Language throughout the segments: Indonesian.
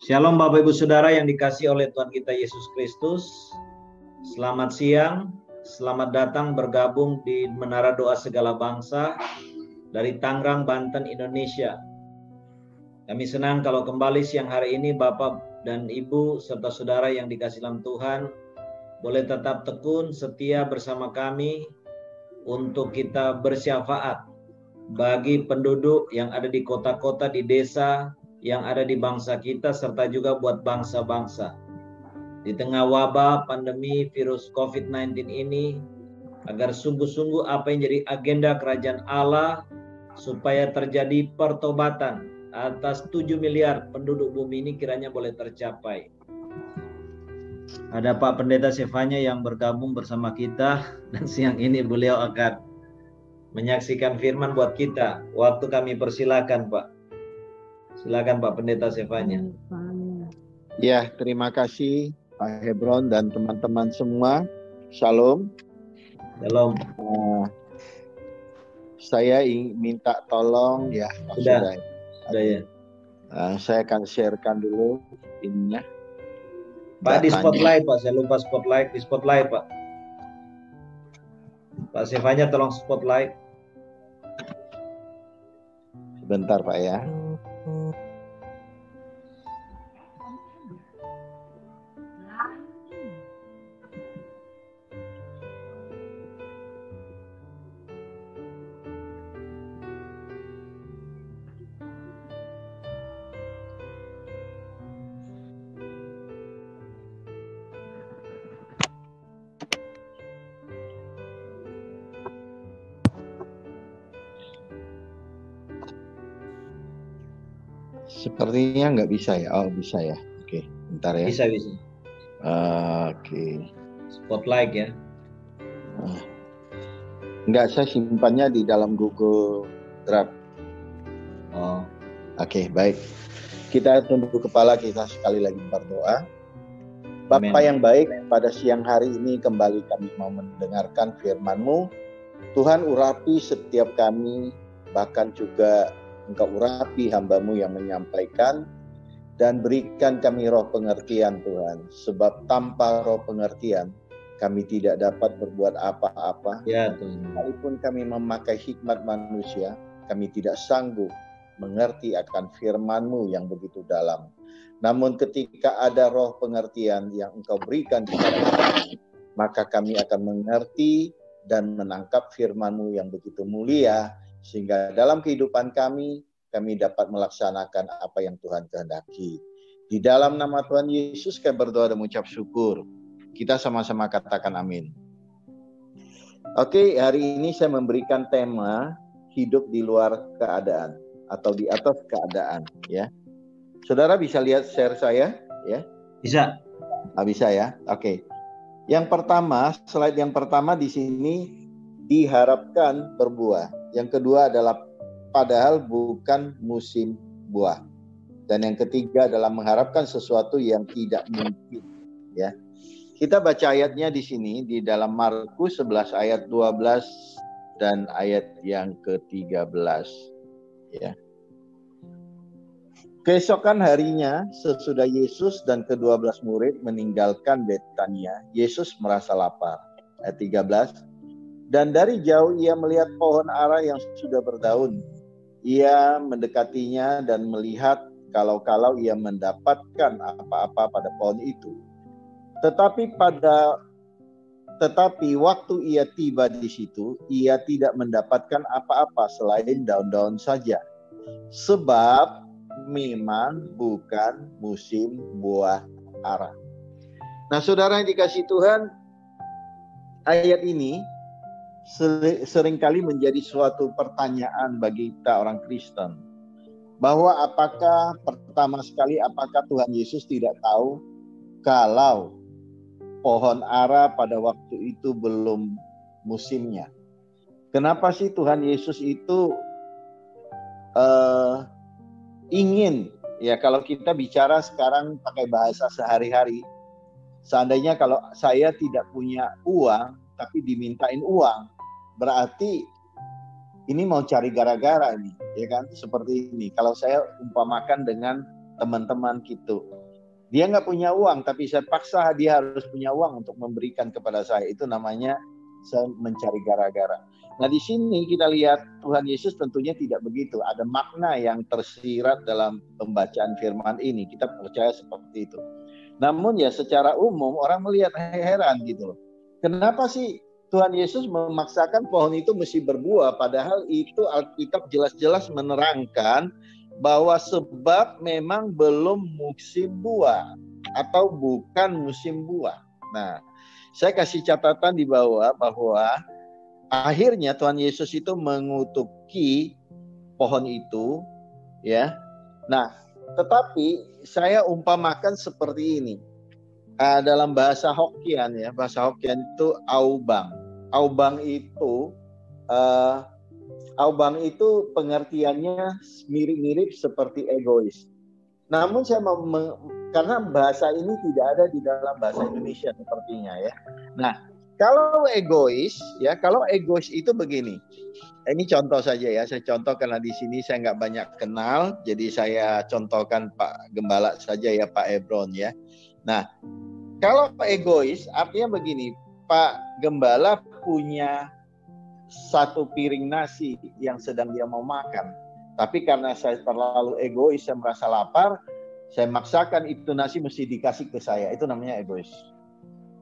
Shalom Bapak Ibu Saudara yang dikasihi oleh Tuhan kita Yesus Kristus. Selamat siang, selamat datang bergabung di Menara Doa Segala Bangsa dari Tangerang, Banten, Indonesia. Kami senang kalau kembali siang hari ini Bapak dan Ibu serta saudara yang dikasihi dalam Tuhan boleh tetap tekun setia bersama kami untuk kita bersyafaat bagi penduduk yang ada di kota-kota, di desa, yang ada di bangsa kita, serta juga buat bangsa-bangsa. Di tengah wabah pandemi virus COVID-19 ini, agar sungguh-sungguh apa yang jadi agenda kerajaan Allah, supaya terjadi pertobatan atas 7 miliar penduduk bumi ini kiranya boleh tercapai. Ada Pak Pendeta Sefanya yang bergabung bersama kita, dan siang ini beliau akan menyaksikan firman buat kita. Waktu kami persilakan Pak. Silakan Pak Pendeta Sefanya. Ya, terima kasih Pak Hebron dan teman-teman semua. Shalom. Shalom. Saya minta tolong ya. Sudah ya. Saya akan sharekan dulu ininya. Pak di spotlight Pak, saya lupa spotlight, di spotlight Pak. Pak Sefanya tolong spotlight. Sebentar Pak ya. Sepertinya nggak bisa ya. Oh bisa ya. Oke, bentar ya. Bisa. Oke. Spotlight ya. Enggak, saya simpannya di dalam Google Drive. Oh. Oke, baik. Kita tunduk kepala, kita sekali lagi berdoa. Bapa yang baik, pada siang hari ini kembali kami mau mendengarkan firman-Mu. Tuhan urapi setiap kami, bahkan juga Engkau urapi hamba-Mu yang menyampaikan, dan berikan kami roh pengertian Tuhan. Sebab tanpa roh pengertian, kami tidak dapat berbuat apa-apa. Ya Tuhan. Walaupun kami memakai hikmat manusia, kami tidak sanggup mengerti akan firman-Mu yang begitu dalam. Namun ketika ada roh pengertian yang Engkau berikan kepada kami, maka kami akan mengerti dan menangkap firman-Mu yang begitu mulia, sehingga dalam kehidupan kami dapat melaksanakan apa yang Tuhan kehendaki. Di dalam nama Tuhan Yesus kami berdoa dan mengucap syukur. Kita sama-sama katakan amin. Oke, hari ini saya memberikan tema hidup di luar keadaan atau di atas keadaan, ya. Saudara bisa lihat share saya, ya? Bisa. Bisa ya. Oke. Yang pertama, slide yang pertama di sini diharapkan berbuah. Yang kedua adalah padahal bukan musim buah. Dan yang ketiga adalah mengharapkan sesuatu yang tidak mungkin, ya. Kita baca ayatnya di sini di dalam Markus 11 ayat 12 dan ayat yang ke-13, ya. Keesokan harinya sesudah Yesus dan ke-12 murid meninggalkan Betania, Yesus merasa lapar. Ayat 13. Dan dari jauh ia melihat pohon ara yang sudah berdaun. Ia mendekatinya dan melihat kalau-kalau ia mendapatkan apa-apa pada pohon itu. Tetapi waktu ia tiba di situ, ia tidak mendapatkan apa-apa selain daun-daun saja. Sebab memang bukan musim buah ara. Nah, saudara yang dikasihi Tuhan, ayat ini seringkali menjadi suatu pertanyaan bagi kita orang Kristen. Bahwa apakah Tuhan Yesus tidak tahu kalau pohon ara pada waktu itu belum musimnya? Kenapa sih Tuhan Yesus itu ingin, ya kalau kita bicara sekarang pakai bahasa sehari-hari, seandainya kalau saya tidak punya uang tapi dimintain uang, berarti ini mau cari gara-gara nih, ya kan? Seperti ini. Kalau saya umpamakan dengan teman-teman gitu, Dia nggak punya uang, tapi saya paksa dia harus punya uang untuk memberikan kepada saya. Itu namanya saya mencari gara-gara. Nah di sini kita lihat Tuhan Yesus tentunya tidak begitu. Ada makna yang tersirat dalam pembacaan firman ini. Kita percaya seperti itu. Namun ya secara umum orang melihat heran gitu loh. Kenapa sih Tuhan Yesus memaksakan pohon itu mesti berbuah? Padahal itu Alkitab jelas-jelas menerangkan bahwa sebab memang belum musim buah atau bukan musim buah. Nah, saya kasih catatan di bawah bahwa akhirnya Tuhan Yesus itu mengutuki pohon itu, ya. Nah, tetapi saya umpamakan seperti ini. Dalam bahasa Hokkien ya, bahasa Hokkien itu aubang. Aubang itu pengertiannya mirip-mirip seperti egois. Namun saya karena bahasa ini tidak ada di dalam bahasa Indonesia sepertinya ya. Nah, kalau egois itu begini. Ini contoh saja ya, saya contoh karena di sini saya nggak banyak kenal, jadi saya contohkan Pak Gembala saja ya, Pak Ebron ya. Nah, kalau egois artinya begini, Pak Gembala punya satu piring nasi yang sedang dia mau makan. Tapi karena saya terlalu egois, saya merasa lapar, saya maksakan itu nasi mesti dikasih ke saya. Itu namanya egois.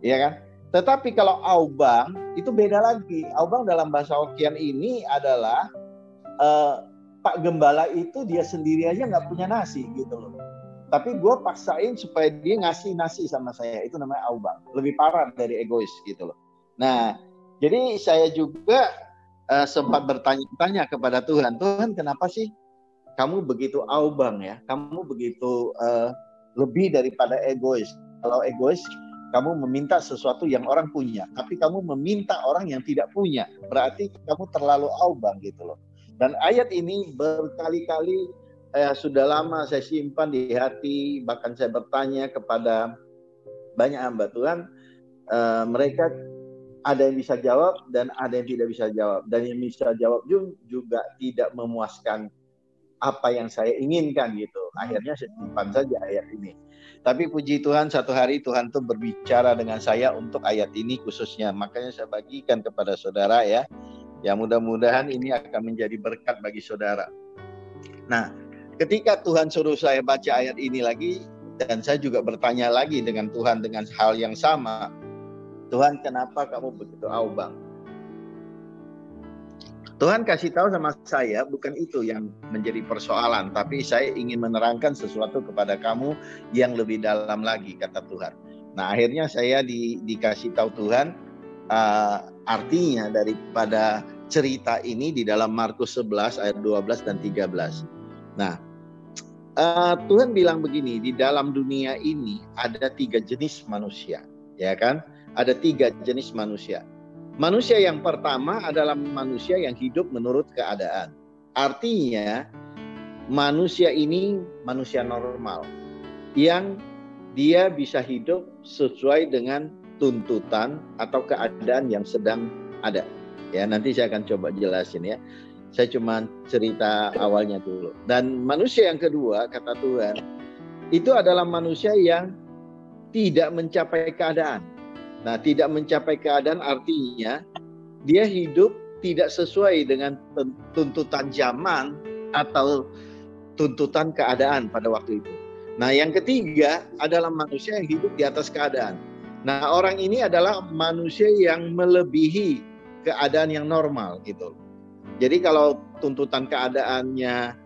Iya kan? Tetapi kalau aubang, itu beda lagi. Aubang dalam bahasa Hokkien ini adalah Pak Gembala itu dia sendiri aja nggak punya nasi gitu loh. Tapi gue paksain supaya dia ngasih nasi sama saya. Itu namanya aubang. Lebih parah dari egois gitu loh. Nah, jadi saya juga sempat bertanya-tanya kepada Tuhan. Tuhan, kenapa sih kamu begitu aubang ya? Kamu begitu lebih daripada egois. Kalau egois, kamu meminta sesuatu yang orang punya. Tapi kamu meminta orang yang tidak punya. Berarti kamu terlalu aubang gitu loh. Dan ayat ini berkali-kali sudah lama saya simpan di hati. Bahkan saya bertanya kepada banyak hamba Tuhan. Mereka ada yang bisa jawab dan ada yang tidak bisa jawab. Dan yang bisa jawab juga tidak memuaskan apa yang saya inginkan gitu. Akhirnya saya simpan saja ayat ini. Tapi puji Tuhan, satu hari Tuhan tuh berbicara dengan saya untuk ayat ini khususnya. Makanya saya bagikan kepada saudara ya. Ya mudah-mudahan ini akan menjadi berkat bagi saudara. Nah, ketika Tuhan suruh saya baca ayat ini lagi, dan saya juga bertanya lagi dengan Tuhan dengan hal yang sama. Tuhan, kenapa kamu begitu aubang? Tuhan kasih tahu sama saya, bukan itu yang menjadi persoalan, tapi saya ingin menerangkan sesuatu kepada kamu yang lebih dalam lagi, kata Tuhan. Nah, akhirnya saya dikasih tahu Tuhan artinya daripada cerita ini di dalam Markus 11 ayat 12 dan 13. Nah, Tuhan bilang begini, di dalam dunia ini ada 3 jenis manusia, ya kan? Ada 3 jenis manusia. Manusia yang pertama adalah manusia yang hidup menurut keadaan. Artinya manusia ini manusia normal yang dia bisa hidup sesuai dengan tuntutan atau keadaan yang sedang ada. Ya, nanti saya akan coba jelasin ya. Saya cuma cerita awalnya dulu. Dan manusia yang kedua, kata Tuhan, itu adalah manusia yang tidak mencapai keadaan. Nah, tidak mencapai keadaan artinya dia hidup tidak sesuai dengan tuntutan zaman atau tuntutan keadaan pada waktu itu. Nah, yang ketiga adalah manusia yang hidup di atas keadaan. Nah, orang ini adalah manusia yang melebihi keadaan yang normal gitu. Jadi kalau tuntutan keadaannya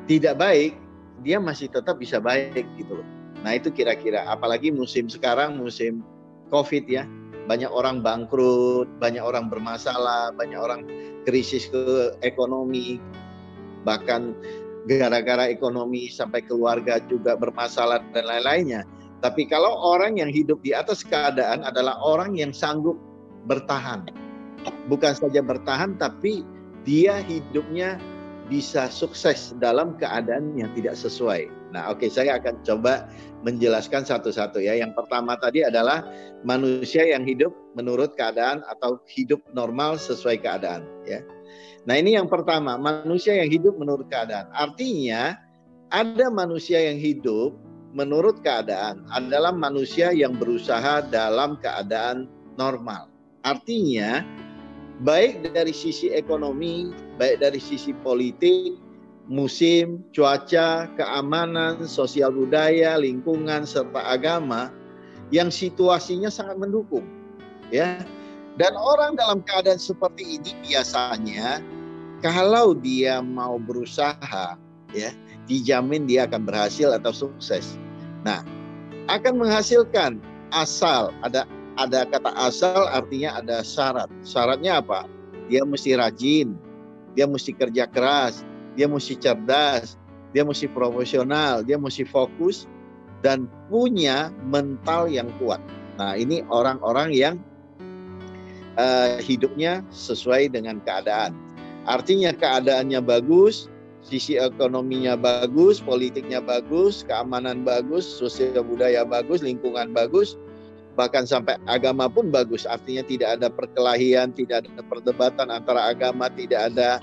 tidak baik, dia masih tetap bisa baik gitu loh. Nah itu kira-kira, apalagi musim sekarang, musim COVID ya. Banyak orang bangkrut, banyak orang bermasalah, banyak orang krisis ekonomi. Bahkan gara-gara ekonomi sampai keluarga juga bermasalah dan lain-lainnya. Tapi kalau orang yang hidup di atas keadaan adalah orang yang sanggup bertahan. Bukan saja bertahan, tapi dia hidupnya bisa sukses dalam keadaan yang tidak sesuai. Nah, oke, saya akan coba menjelaskan satu-satu ya. Yang pertama tadi adalah manusia yang hidup menurut keadaan atau hidup normal sesuai keadaan ya. Nah, ini yang pertama, manusia yang hidup menurut keadaan. Artinya Ada manusia yang hidup menurut keadaan adalah manusia yang berusaha dalam keadaan normal. Artinya, baik dari sisi ekonomi, baik dari sisi politik, musim, cuaca, keamanan, sosial budaya, lingkungan, serta agama, yang situasinya sangat mendukung. Ya. Dan orang dalam keadaan seperti ini biasanya, kalau dia mau berusaha, ya, dijamin dia akan berhasil atau sukses. Nah, akan menghasilkan asal ada kata asal, artinya ada syarat. Syaratnya apa? Dia mesti rajin, dia mesti kerja keras, dia mesti cerdas, dia mesti profesional, dia mesti fokus dan punya mental yang kuat. Nah, ini orang-orang yang hidupnya sesuai dengan keadaan. Artinya keadaannya bagus, sisi ekonominya bagus, politiknya bagus, keamanan bagus, sosial budaya bagus, lingkungan bagus, bahkan sampai agama pun bagus. Artinya tidak ada perkelahian, tidak ada perdebatan antara agama, tidak ada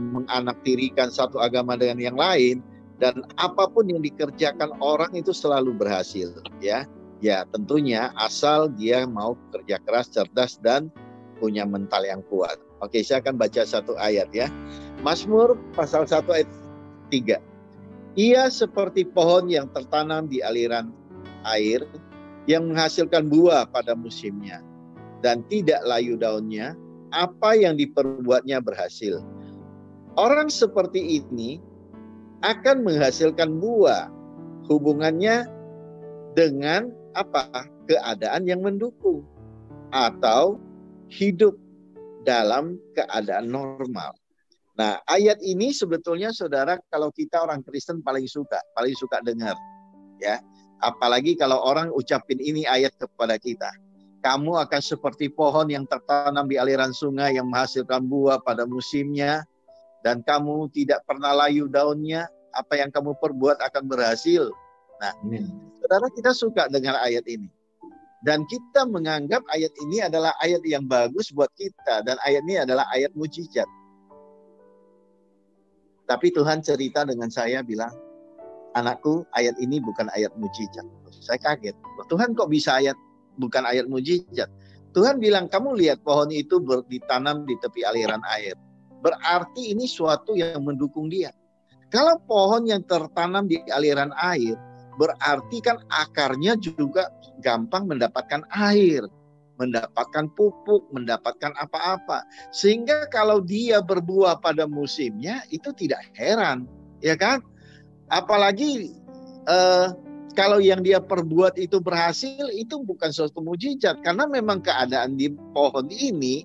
menganaktirikan satu agama dengan yang lain, dan apapun yang dikerjakan orang itu selalu berhasil. Ya tentunya asal dia mau kerja keras, cerdas, dan punya mental yang kuat. Oke, saya akan baca satu ayat ya. Mazmur pasal 1 ayat 3. Ia seperti pohon yang tertanam di aliran air, yang menghasilkan buah pada musimnya, dan tidak layu daunnya, apa yang diperbuatnya berhasil. Orang seperti ini akan menghasilkan buah. Hubungannya dengan apa? Keadaan yang mendukung atau hidup dalam keadaan normal. Nah, ayat ini sebetulnya saudara, kalau kita orang Kristen paling suka dengar, ya. Apalagi kalau orang ucapin ini ayat kepada kita. Kamu akan seperti pohon yang tertanam di aliran sungai yang menghasilkan buah pada musimnya, dan kamu tidak pernah layu daunnya. Apa yang kamu perbuat akan berhasil. Nah, saudara, kita suka dengar ayat ini. Dan kita menganggap ayat ini adalah ayat yang bagus buat kita. Dan ayat ini adalah ayat mujizat. Tapi Tuhan cerita dengan saya bilang, anakku, ayat ini bukan ayat mujizat. Saya kaget. Tuhan kok bisa bukan ayat mujizat? Tuhan bilang, kamu lihat pohon itu ditanam di tepi aliran air. Berarti ini suatu yang mendukung dia. Kalau pohon yang tertanam di aliran air, berarti kan akarnya juga gampang mendapatkan air, mendapatkan pupuk, mendapatkan apa-apa. Sehingga kalau dia berbuah pada musimnya, itu tidak heran, ya kan? Apalagi kalau yang dia perbuat itu berhasil, itu bukan suatu mujizat. Karena memang keadaan di pohon ini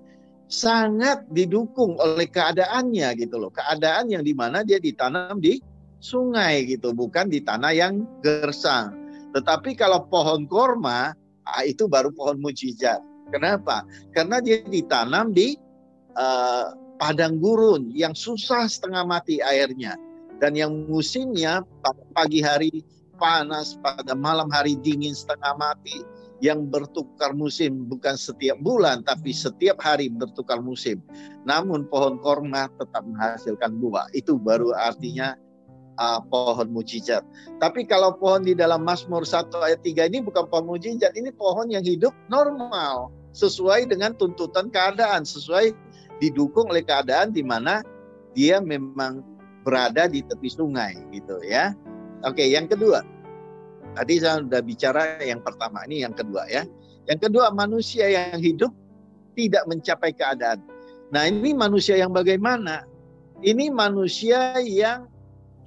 sangat didukung oleh keadaannya gitu loh. Keadaan yang dimana dia ditanam di sungai gitu, bukan di tanah yang gersang. Tetapi kalau pohon korma, itu baru pohon mujizat. Kenapa? Karena dia ditanam di padang gurun yang susah setengah mati airnya. Dan yang musimnya pada pagi hari panas, pada malam hari dingin setengah mati. Yang bertukar musim bukan setiap bulan, tapi setiap hari bertukar musim. Namun pohon korma tetap menghasilkan buah. Itu baru artinya pohon mujizat. Tapi kalau pohon di dalam Mazmur 1 ayat 3 ini bukan pohon mujizat, ini pohon yang hidup normal, sesuai dengan tuntutan keadaan, sesuai didukung oleh keadaan di mana dia memang berada di tepi sungai gitu ya. Oke, yang kedua. Tadi saya sudah bicara yang pertama, ini yang kedua ya. Yang kedua, manusia yang hidup tidak mencapai keadaan. Nah, ini manusia yang bagaimana? Ini manusia yang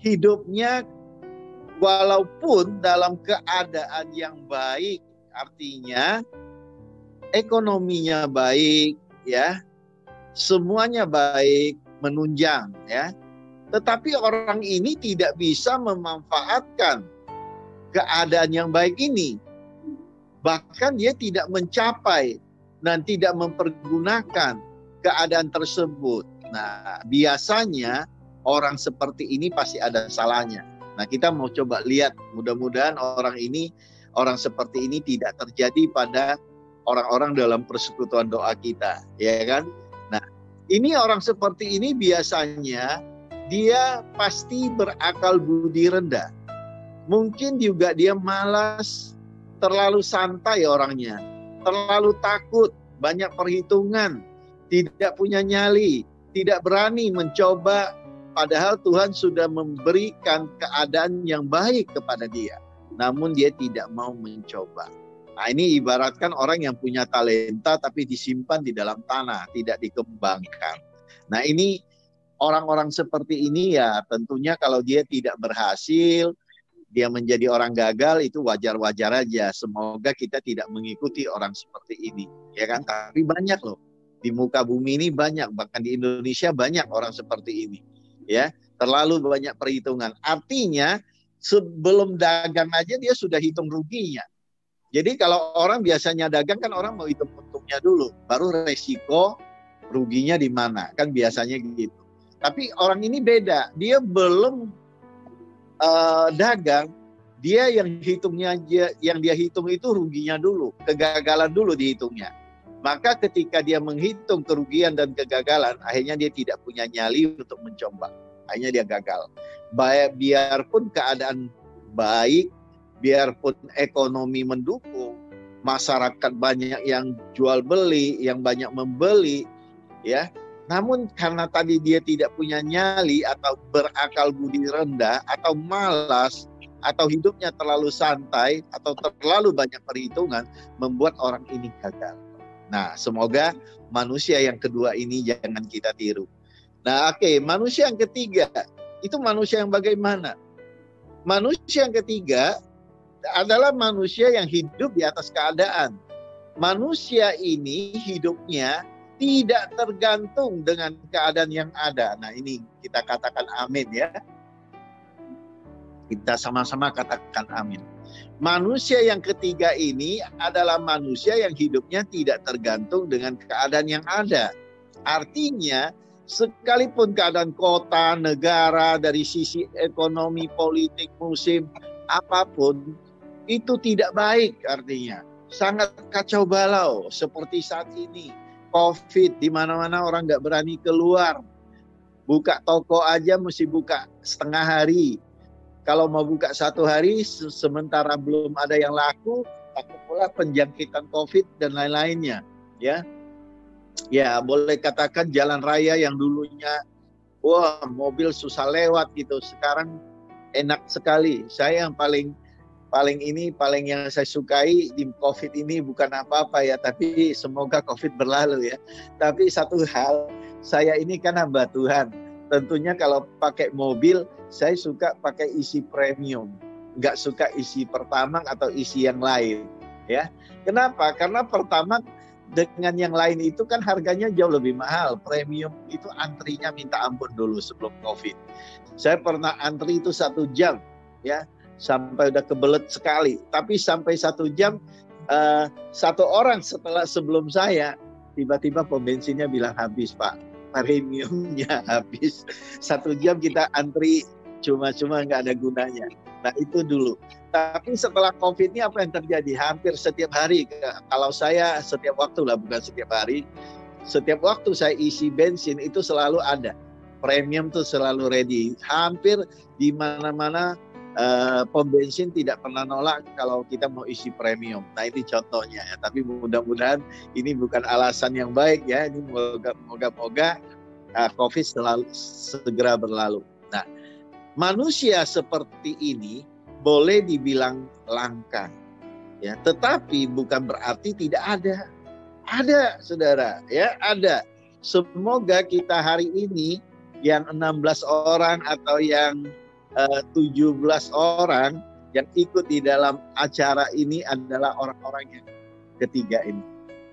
hidupnya walaupun dalam keadaan yang baik, artinya ekonominya baik ya, semuanya baik, menunjang ya. Tetapi orang ini tidak bisa memanfaatkan keadaan yang baik ini. Bahkan dia tidak mencapai dan tidak mempergunakan keadaan tersebut. Nah, biasanya orang seperti ini pasti ada salahnya. Nah, kita mau coba lihat, mudah-mudahan orang seperti ini tidak terjadi pada orang-orang dalam persekutuan doa kita, ya kan? Nah, ini orang seperti ini biasanya dia pasti berakal budi rendah. Mungkin juga dia malas, terlalu santai orangnya, terlalu takut, banyak perhitungan, tidak punya nyali, tidak berani mencoba, padahal Tuhan sudah memberikan keadaan yang baik kepada dia. Namun dia tidak mau mencoba. Nah, ini ibaratkan orang yang punya talenta tapi disimpan di dalam tanah, tidak dikembangkan. Nah, ini orang-orang seperti ini ya tentunya kalau dia tidak berhasil, dia menjadi orang gagal, itu wajar-wajar aja. Semoga kita tidak mengikuti orang seperti ini, ya kan? Tapi banyak loh di muka bumi ini, banyak, bahkan di Indonesia banyak orang seperti ini, ya. Terlalu banyak perhitungan. Artinya sebelum dagang aja dia sudah hitung ruginya. Jadi kalau orang biasanya dagang kan orang mau hitung untungnya dulu, baru resiko ruginya di mana, kan biasanya gitu. Tapi orang ini beda, dia belum dagang, dia yang dia hitung itu ruginya dulu, kegagalan dulu dihitungnya. Maka ketika dia menghitung kerugian dan kegagalan, akhirnya dia tidak punya nyali untuk mencoba. Akhirnya dia gagal. Biarpun keadaan baik, biarpun ekonomi mendukung, masyarakat banyak yang jual beli, yang banyak membeli, ya. Namun karena tadi dia tidak punya nyali atau berakal budi rendah atau malas atau hidupnya terlalu santai atau terlalu banyak perhitungan, membuat orang ini gagal. Nah, semoga manusia yang kedua ini jangan kita tiru. Nah, oke, manusia yang ketiga itu manusia yang bagaimana? Manusia yang ketiga adalah manusia yang hidup di atas keadaan. Manusia ini hidupnya tidak tergantung dengan keadaan yang ada. Nah, ini kita katakan amin ya. Kita sama-sama katakan amin. Manusia yang ketiga ini adalah manusia yang hidupnya tidak tergantung dengan keadaan yang ada. Artinya, sekalipun keadaan kota, negara, dari sisi ekonomi, politik, musim, apapun, itu tidak baik artinya. Sangat kacau balau seperti saat ini. COVID, di mana-mana orang nggak berani keluar. Buka toko aja mesti buka setengah hari. Kalau mau buka 1 hari, sementara belum ada yang laku, takut pula penjangkitan COVID dan lain-lainnya. Ya, boleh katakan jalan raya yang dulunya, wah mobil susah lewat gitu, sekarang enak sekali. Saya yang paling yang saya sukai di COVID ini bukan apa-apa ya, tapi semoga COVID berlalu ya. Tapi satu hal, saya ini kan hamba Tuhan. Tentunya kalau pakai mobil, saya suka pakai isi premium. Nggak suka isi Pertamax atau isi yang lain. Ya, kenapa? Karena Pertamax dengan yang lain itu kan harganya jauh lebih mahal. Premium itu antrinya minta ampun dulu sebelum COVID. Saya pernah antri itu 1 jam, ya. Sampai udah kebelet sekali, tapi sampai 1 jam, 1 orang sebelum saya, tiba-tiba pom bensinnya bilang habis Pak, premiumnya habis. 1 jam kita antri cuma-cuma nggak ada gunanya. Nah itu dulu. Tapi setelah COVID ini apa yang terjadi? Hampir setiap hari, kalau saya setiap waktu lah, bukan setiap hari, setiap waktu saya isi bensin itu selalu ada. Premium tuh selalu ready. Hampir di mana-mana pom bensin tidak pernah nolak kalau kita mau isi premium. Nah ini contohnya ya. Tapi mudah-mudahan ini bukan alasan yang baik ya. Ini moga-moga COVID segera berlalu. Nah, manusia seperti ini boleh dibilang langka, ya. Tetapi bukan berarti tidak ada. Ada, saudara, ya ada. Semoga kita hari ini yang 16 orang atau yang 17 orang yang ikut di dalam acara ini adalah orang-orang yang ketiga ini,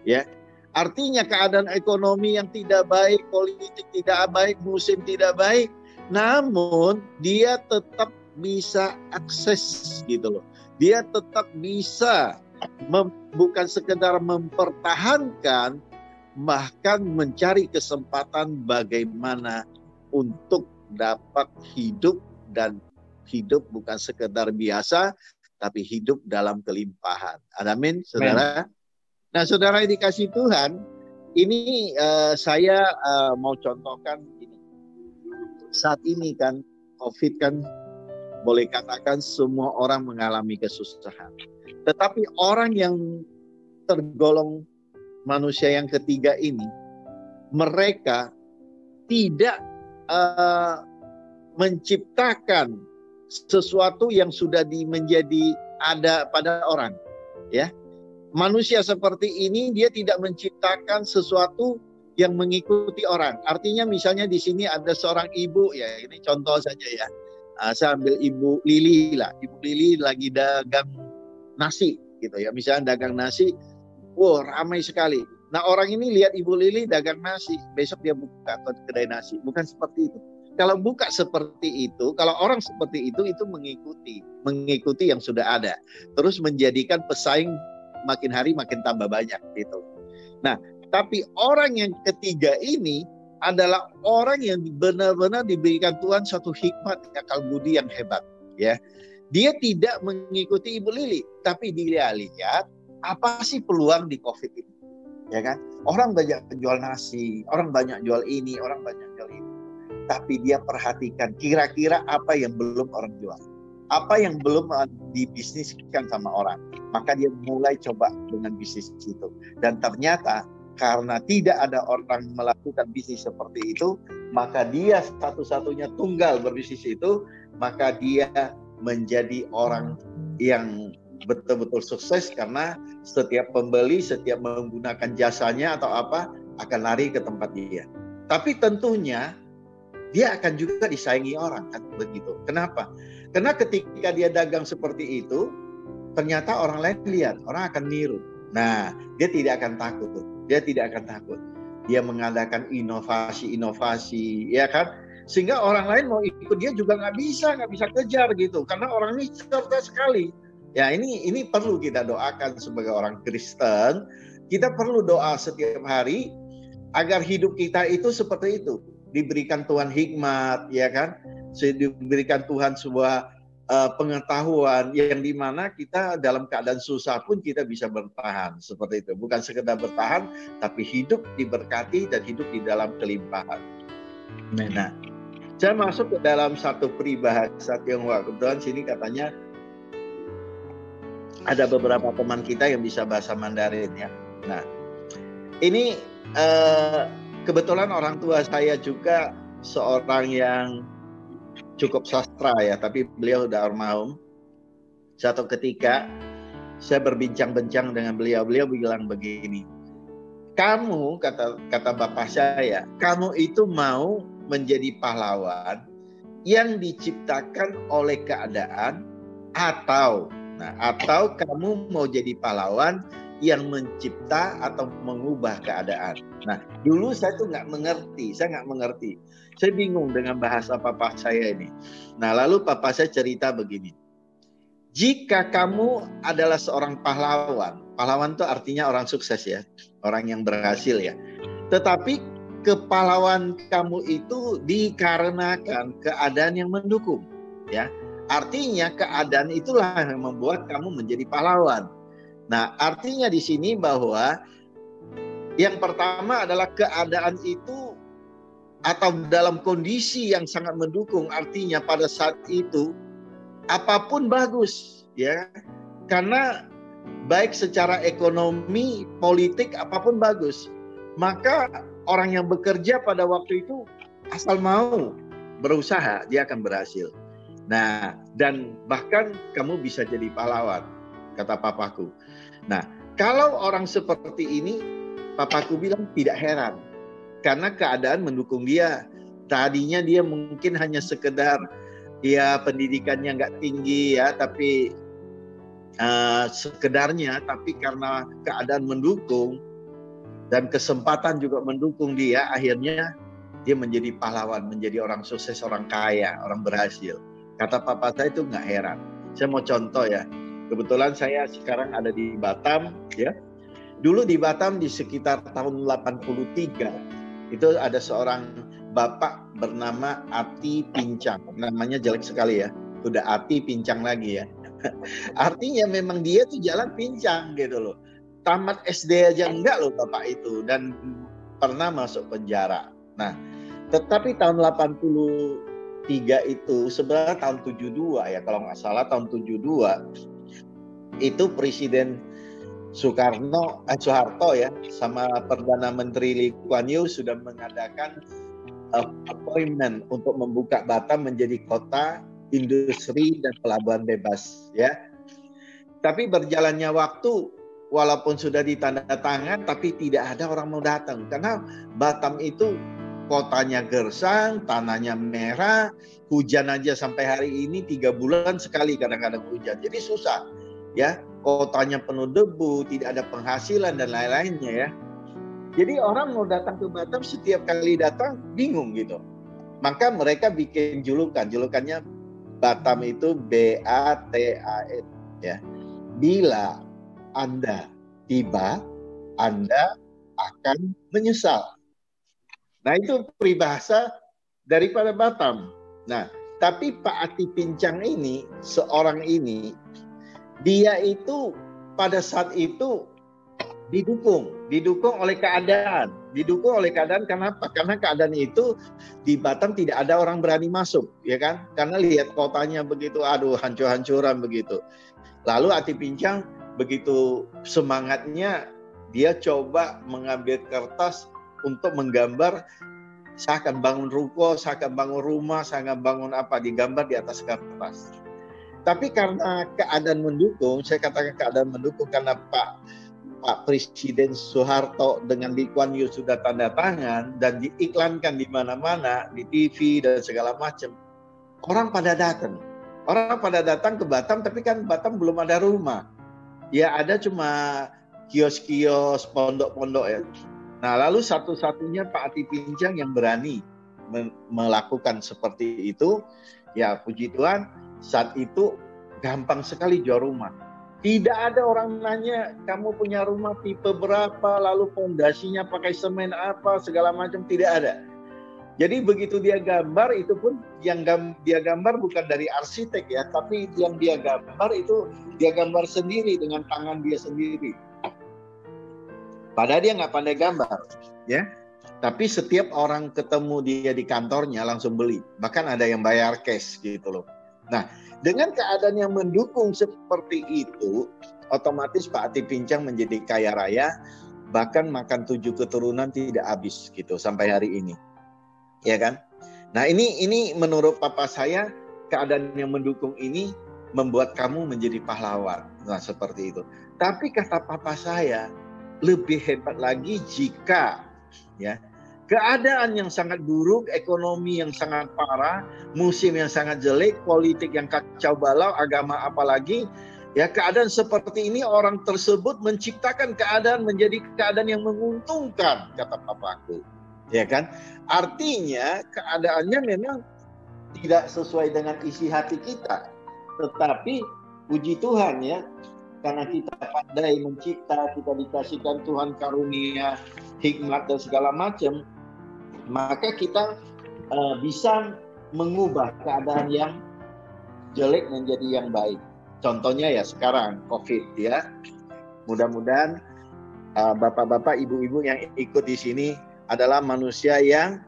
ya. Artinya keadaan ekonomi yang tidak baik, politik tidak baik, musim tidak baik, namun dia tetap bisa akses gitu loh. Dia tetap bisa bukan sekedar mempertahankan, bahkan mencari kesempatan bagaimana untuk dapat hidup, dan hidup bukan sekedar biasa, tapi hidup dalam kelimpahan. Amin, saudara. Nah, saudara yang dikasih Tuhan, ini saya mau contohkan ini. saat ini kan COVID kan boleh katakan semua orang mengalami kesusahan. Tetapi orang yang tergolong manusia yang ketiga ini, mereka tidak menciptakan sesuatu yang sudah menjadi ada pada orang, ya. Manusia seperti ini dia tidak menciptakan sesuatu yang mengikuti orang. Artinya misalnya di sini ada seorang ibu, ya ini contoh saja ya. Saya ambil Ibu Lili lah. Ibu Lili lagi dagang nasi gitu ya. Misalnya dagang nasi, wow ramai sekali. Nah orang ini lihat Ibu Lili dagang nasi, besok dia buka kedai nasi. Bukan seperti itu. Kalau buka seperti itu, kalau orang seperti itu mengikuti yang sudah ada. Terus menjadikan pesaing makin hari makin tambah banyak gitu. Nah, tapi orang yang ketiga ini adalah orang yang benar-benar diberikan Tuhan suatu hikmat, akal budi yang hebat, ya. Dia tidak mengikuti Ibu Lili, tapi dia lihat apa sih peluang di COVID ini, ya kan? Orang banyak jual nasi, orang banyak jual ini, orang banyak jual itu. Tapi dia perhatikan kira-kira apa yang belum orang jual. Apa yang belum dibisniskan sama orang, maka dia mulai coba dengan bisnis itu. Dan ternyata karena tidak ada orang melakukan bisnis seperti itu, maka dia satu-satunya tunggal berbisnis itu, maka dia menjadi orang yang betul-betul sukses karena setiap pembeli, setiap menggunakan jasanya atau apa, akan lari ke tempat dia. Tapi tentunya dia akan juga disaingi orang, kan begitu. Kenapa? Karena ketika dia dagang seperti itu, ternyata orang lain lihat, orang akan niru. Nah, dia tidak akan takut. Dia mengadakan inovasi, ya kan? Sehingga orang lain mau ikut dia juga nggak bisa kejar gitu. Karena orang ini cerdas sekali. Ya, ini perlu kita doakan sebagai orang Kristen. Kita perlu doa setiap hari agar hidup kita itu seperti itu. Diberikan Tuhan hikmat, ya kan? Diberikan Tuhan sebuah pengetahuan yang dimana kita dalam keadaan susah pun kita bisa bertahan seperti itu. Bukan sekedar bertahan, tapi hidup diberkati dan hidup di dalam kelimpahan. Nah, saya masuk ke dalam satu peribahasa Tionghoa. Kebetulan sini katanya ada beberapa teman kita yang bisa bahasa Mandarin ya. Nah, ini kebetulan orang tua saya juga seorang yang cukup sastra ya, tapi beliau udah almarhum. Suatu ketika saya berbincang-bincang dengan beliau bilang begini, kamu kata bapak saya, kamu itu mau menjadi pahlawan yang diciptakan oleh keadaan atau kamu mau jadi pahlawan yang mencipta atau mengubah keadaan. Nah, dulu saya tuh nggak mengerti. Saya bingung dengan bahasa papa saya ini. Nah, lalu papa saya cerita begini. Jika kamu adalah seorang pahlawan itu artinya orang sukses ya, orang yang berhasil ya. Tetapi kepahlawan kamu itu dikarenakan keadaan yang mendukung, ya. Artinya keadaan itulah yang membuat kamu menjadi pahlawan. Nah, artinya di sini bahwa yang pertama adalah keadaan itu atau dalam kondisi yang sangat mendukung, artinya pada saat itu apapun bagus, ya. Karena baik secara ekonomi, politik, apapun bagus. Maka orang yang bekerja pada waktu itu asal mau berusaha, dia akan berhasil. Nah, dan bahkan kamu bisa jadi pahlawan, kata papaku. Nah, kalau orang seperti ini, papaku bilang tidak heran. Karena keadaan mendukung dia. Tadinya dia mungkin hanya sekedar, ya pendidikannya nggak tinggi ya, tapi sekedarnya. Tapi karena keadaan mendukung, dan kesempatan juga mendukung dia, akhirnya dia menjadi pahlawan, menjadi orang sukses, orang kaya, orang berhasil. Kata papa saya itu nggak heran. Saya mau contoh ya. Kebetulan saya sekarang ada di Batam, ya. Dulu di Batam di sekitar tahun 83 itu ada seorang bapak bernama Ati Pincang. Namanya jelek sekali ya. Udah Ati Pincang lagi ya. Artinya memang dia tuh jalan pincang gitu loh. Tamat SD aja enggak loh bapak itu, dan pernah masuk penjara. Nah, Tetapi tahun 83 itu sebenarnya tahun 72 ya, kalau nggak salah tahun 72 itu Presiden Soeharto ya sama Perdana Menteri Lee Kuan Yew sudah mengadakan appointment untuk membuka Batam menjadi kota industri dan pelabuhan bebas ya. Tapi berjalannya waktu, walaupun sudah ditandatangan, tapi tidak ada orang mau datang karena Batam itu kotanya gersang, tanahnya merah, hujan aja sampai hari ini 3 bulan sekali kadang-kadang hujan, jadi susah ya. Kotanya penuh debu, tidak ada penghasilan dan lain-lainnya ya. Jadi orang mau datang ke Batam, setiap kali datang bingung gitu. Maka mereka bikin julukannya Batam itu BATAM ya. Bila Anda tiba, Anda akan menyesal. Nah itu peribahasa daripada Batam. Nah tapi Pak Ati Pincang ini, seorang ini, dia itu pada saat itu didukung oleh keadaan. Didukung oleh keadaan kenapa? Karena keadaan itu di Batam tidak ada orang berani masuk, ya kan? Karena lihat kotanya begitu, aduh hancur-hancuran begitu. Lalu Ati Pincang begitu semangatnya, dia coba mengambil kertas untuk menggambar, saya akan bangun ruko, saya akan bangun rumah, saya akan bangun apa, digambar di atas kertas. Tapi karena keadaan mendukung, saya katakan keadaan mendukung karena Pak Presiden Soeharto dengan Lee Kuan Yew sudah tanda tangan dan diiklankan di mana-mana, di TV dan segala macam. Orang pada datang ke Batam, tapi kan Batam belum ada rumah. Ya ada cuma kios-kios, pondok-pondok ya. Nah lalu satu-satunya Pak Ati Pincang yang berani melakukan seperti itu, ya puji Tuhan, saat itu gampang sekali jual rumah. Tidak ada orang nanya kamu punya rumah tipe berapa, lalu fondasinya pakai semen apa, segala macam, tidak ada. Jadi begitu dia gambar, itu pun yang dia gambar bukan dari arsitek ya, tapi yang dia gambar itu dia gambar sendiri dengan tangan dia sendiri. Padahal dia nggak pandai gambar, ya. Tapi setiap orang ketemu dia di kantornya langsung beli, bahkan ada yang bayar cash gitu loh. Nah, dengan keadaan yang mendukung seperti itu, otomatis Pak Ati Pincang menjadi kaya raya, bahkan makan 7 keturunan tidak habis gitu sampai hari ini, ya kan? Nah ini menurut papa saya, keadaan yang mendukung ini membuat kamu menjadi pahlawan. Nah seperti itu. Tapi kata papa saya, lebih hebat lagi jika ya keadaan yang sangat buruk, ekonomi yang sangat parah, musim yang sangat jelek, politik yang kacau balau, agama apalagi, ya keadaan seperti ini orang tersebut menciptakan keadaan menjadi keadaan yang menguntungkan, kata papaku. Ya kan? Artinya keadaannya memang tidak sesuai dengan isi hati kita. Tetapi puji Tuhan ya, karena kita pandai mencipta, kita dikasihkan Tuhan karunia, hikmat dan segala macam, maka kita bisa mengubah keadaan yang jelek menjadi yang baik. Contohnya ya sekarang COVID ya. Mudah-mudahan bapak-bapak, ibu-ibu yang ikut di sini adalah manusia yang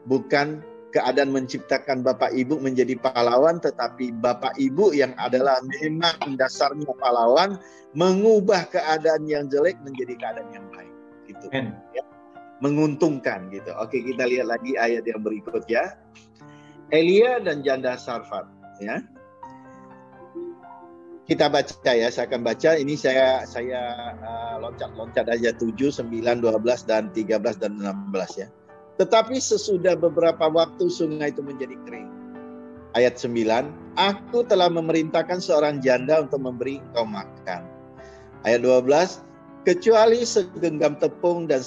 bukan keadaan menciptakan bapak ibu menjadi pahlawan, tetapi bapak ibu yang adalah memang dasarnya pahlawan mengubah keadaan yang jelek menjadi keadaan yang baik. Gitu. Ya. Menguntungkan gitu. Oke, kita lihat lagi ayat yang berikut ya. Elia dan janda Sarfat ya. Kita baca ya, saya akan baca. Ini saya loncat-loncat aja 7, 9, 12 dan 13 dan 16 ya. Tetapi sesudah beberapa waktu sungai itu menjadi kering. Ayat 9, aku telah memerintahkan seorang janda untuk memberi engkau makan. Ayat 12, kecuali segenggam tepung dan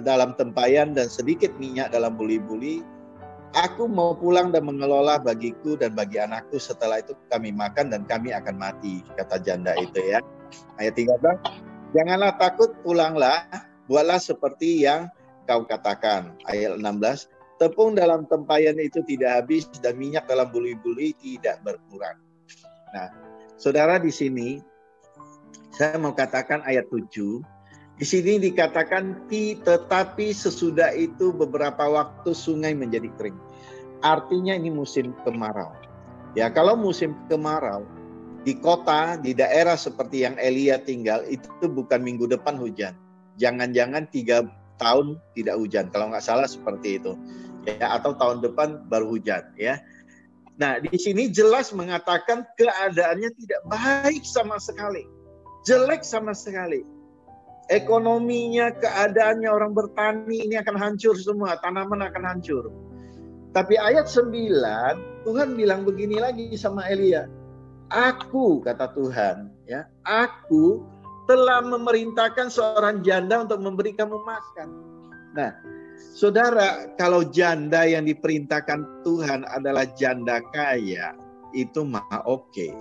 dalam tempayan dan sedikit minyak dalam buli-buli, aku mau pulang dan mengelola bagiku dan bagi anakku, setelah itu kami makan dan kami akan mati, kata janda itu ya. Ayat 13, janganlah takut, pulanglah, buatlah seperti yang kau katakan. Ayat 16, tepung dalam tempayan itu tidak habis dan minyak dalam buli-buli tidak berkurang. Nah, saudara di sini saya mau katakan ayat 7, Di sini dikatakan tetapi sesudah itu beberapa waktu sungai menjadi kering. Artinya ini musim kemarau. Ya, kalau musim kemarau di kota, di daerah seperti yang Elia tinggal, itu bukan minggu depan hujan. Jangan-jangan 3 tahun tidak hujan. Kalau nggak salah seperti itu. Ya, atau tahun depan baru hujan. Ya. Nah, di sini jelas mengatakan keadaannya tidak baik sama sekali. Jelek sama sekali. Ekonominya, keadaannya orang bertani ini akan hancur semua. Tanaman akan hancur. Tapi ayat 9, Tuhan bilang begini lagi sama Elia. Aku, kata Tuhan, ya, aku telah memerintahkan seorang janda untuk memberi kamu makan. Nah, saudara, kalau janda yang diperintahkan Tuhan adalah janda kaya, itu mah oke,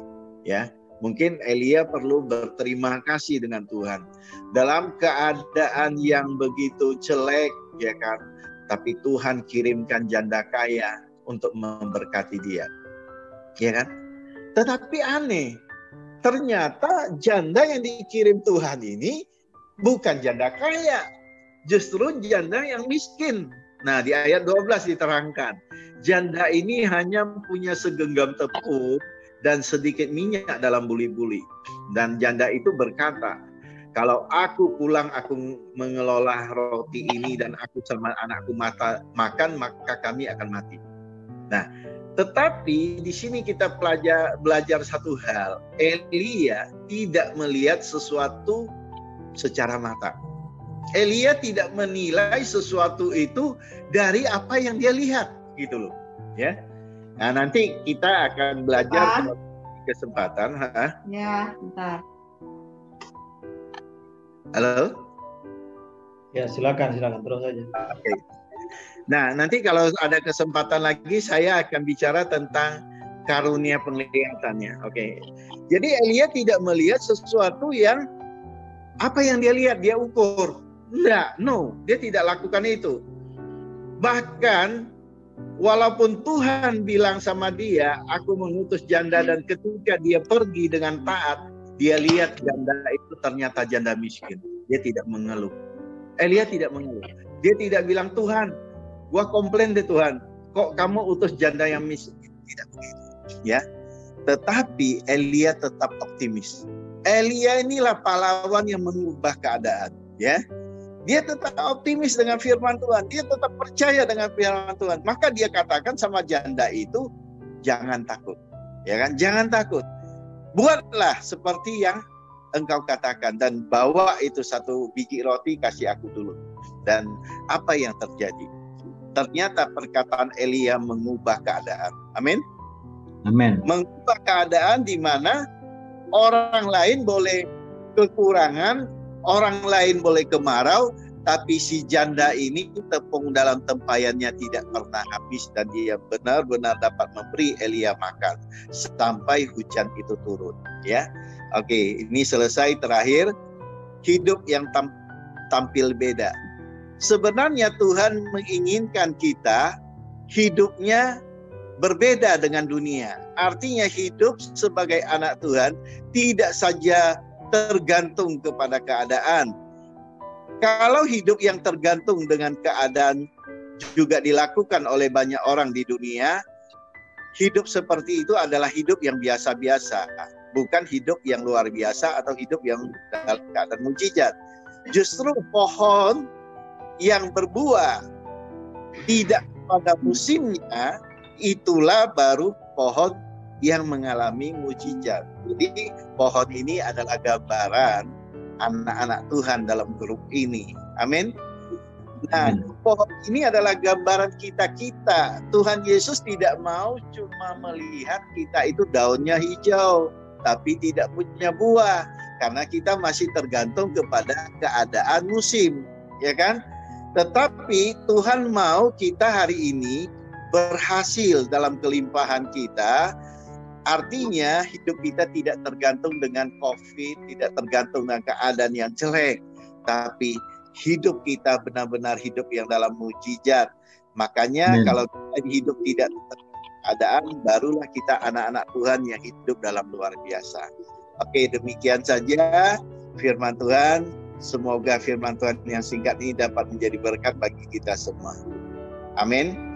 ya. Mungkin Elia perlu berterima kasih dengan Tuhan. Dalam keadaan yang begitu jelek, ya kan, tapi Tuhan kirimkan janda kaya untuk memberkati dia, ya kan? Tetapi aneh, ternyata janda yang dikirim Tuhan ini bukan janda kaya, justru janda yang miskin. Nah, di ayat 12 diterangkan, janda ini hanya punya segenggam tepung dan sedikit minyak dalam buli-buli. Dan janda itu berkata, kalau aku pulang, aku mengelola roti ini dan aku sama anakku makan, maka kami akan mati. Nah, tetapi di sini kita belajar satu hal. Elia tidak melihat sesuatu secara mata. Elia tidak menilai sesuatu itu dari apa yang dia lihat, gitu loh. Ya. Nah, nanti kita akan belajar kesempatan. Ya, bentar. Halo? Ya, silakan terus saja. Oke. Nah, nanti kalau ada kesempatan lagi saya akan bicara tentang karunia penglihatannya. Oke. Jadi Elia tidak melihat sesuatu yang apa yang dia lihat, dia ukur. Enggak, no, dia tidak lakukan itu. Bahkan walaupun Tuhan bilang sama dia, aku mengutus janda, dan ketika dia pergi dengan taat, dia lihat janda itu ternyata janda miskin. Dia tidak mengeluh. Elia tidak mengeluh. Dia tidak bilang, Tuhan, gua komplain deh Tuhan, kok kamu utus janda yang miskin? Tidak begitu. Ya. Tetapi Elia tetap optimis. Elia inilah pahlawan yang mengubah keadaan. Ya. Dia tetap optimis dengan firman Tuhan. Dia tetap percaya dengan firman Tuhan. Maka dia katakan sama janda itu, jangan takut. Ya kan? Jangan takut. Buatlah seperti yang engkau katakan. Dan bawa itu 1 biji roti, kasih aku dulu. Dan apa yang terjadi? Ternyata perkataan Elia mengubah keadaan. Amin? Amin. Mengubah keadaan di mana orang lain boleh kekurangan, orang lain boleh kemarau, tapi si janda ini tepung dalam tempayannya tidak pernah habis, dan dia benar-benar dapat memberi Elia makan sampai hujan itu turun. Ya, oke, ini selesai. Terakhir, hidup yang tampil beda. Sebenarnya Tuhan menginginkan kita hidupnya berbeda dengan dunia. Artinya hidup sebagai anak Tuhan tidak saja tergantung kepada keadaan. Kalau hidup yang tergantung dengan keadaan juga dilakukan oleh banyak orang di dunia, hidup seperti itu adalah hidup yang biasa-biasa, bukan hidup yang luar biasa atau hidup yang dalam keadaan mujizat. Justru pohon yang berbuah tidak pada musimnya, itulah baru pohon yang mengalami mujizat. Jadi pohon ini adalah gambaran anak-anak Tuhan dalam grup ini. Amin. Nah, pohon ini adalah gambaran kita-kita. Tuhan Yesus tidak mau cuma melihat kita itu daunnya hijau, tapi tidak punya buah. Karena kita masih tergantung kepada keadaan musim. Ya kan? Tetapi Tuhan mau kita hari ini berhasil dalam kelimpahan kita. Artinya hidup kita tidak tergantung dengan COVID, tidak tergantung dengan keadaan yang jelek, tapi hidup kita benar-benar hidup yang dalam mujizat. Makanya kalau kita hidup tidak keadaan, barulah kita anak-anak Tuhan yang hidup dalam luar biasa. Oke, demikian saja firman Tuhan. Semoga firman Tuhan yang singkat ini dapat menjadi berkat bagi kita semua. Amin.